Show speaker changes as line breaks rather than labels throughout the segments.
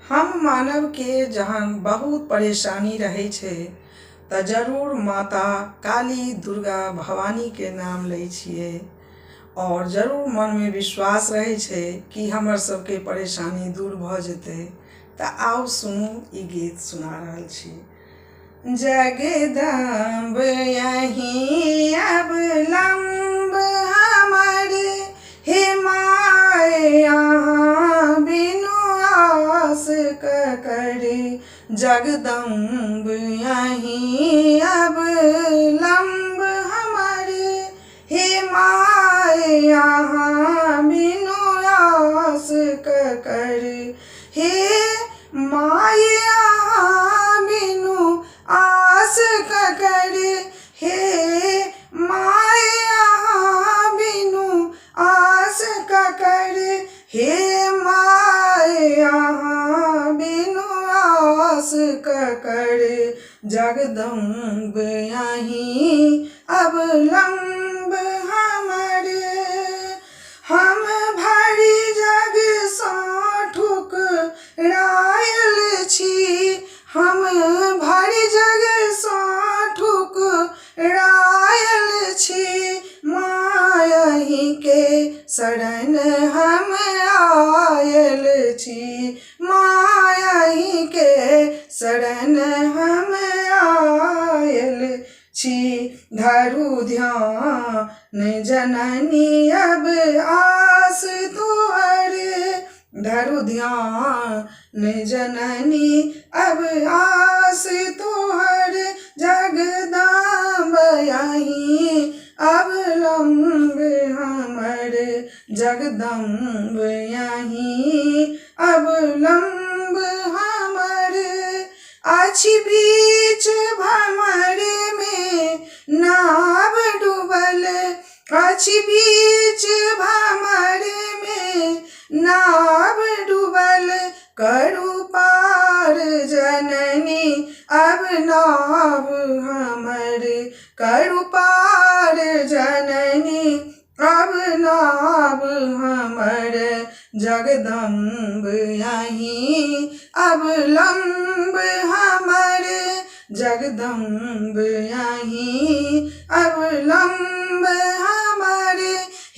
हम मानव के जहाँ बहुत परेशानी रहे छे त जरूर माता काली दुर्गा भवानी के नाम ले छिए और जरूर मन में विश्वास रहे छे कि हमर सबके परेशानी दूर भ जेते। त आओ सुनू ई गीत सुना रहल छी। जगदम्ब यहीं अब लंब हमर हे माय यहाँ बिनु आस ककर। जगदम्ब यहीं अब लंब हमर हे माय यहाँ बिनु आस ककर। हे माय यहाँ बिनु आस ककर। हे माय यहाँ बिनु आस ककर। हे माय यहाँ बिनु आस ककर। जगदम्ब यहीं अब लंब हमर। हम भरी जग सँ ठुकरायल छी। हम भरी जग सँ ठुकरायल छी। माँ यहीं के शरण हम आयल छी। माँ यहीं के शरण हम आयल छी। धरु ध्यान जननी अब आस तोहर। धरु ध्यान जननी अब आस तोहर। जगदम्ब यहीं अब लंब हमर। जगदम्ब यहीं अब लंब हमर। अछि बीच भंवर में नाव डूबल। अछि बीच भंवर में नाव डूबल। करू पार जननी अब नाव हमर। करू पार जननी अब नाव हमर। जगदम्ब यहीं अब लंब हमर। जगदम्ब यहीं अब लंब हमर।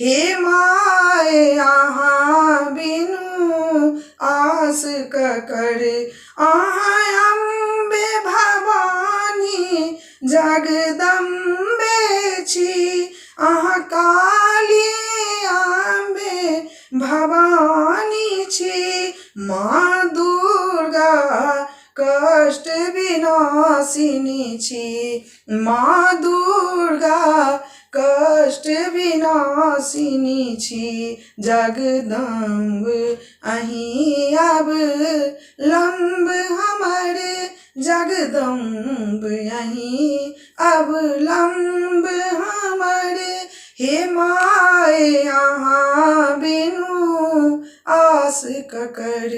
हे माय यहाँ बिनु आस ककर। अहाँ अम्बे भवानी जगदम्बे छी। अहाँ काली अम्बे भवानी छी। माँ दुर्गा कष्ट विनाशिनी छी। माँ दुर्गा कष्ट विनाशिनी छी। जगदम्ब यहीं अब लंब हमर। जगदम्ब यहीं अब लंब हमर। हे माय यहाँ बिनु आस ककर।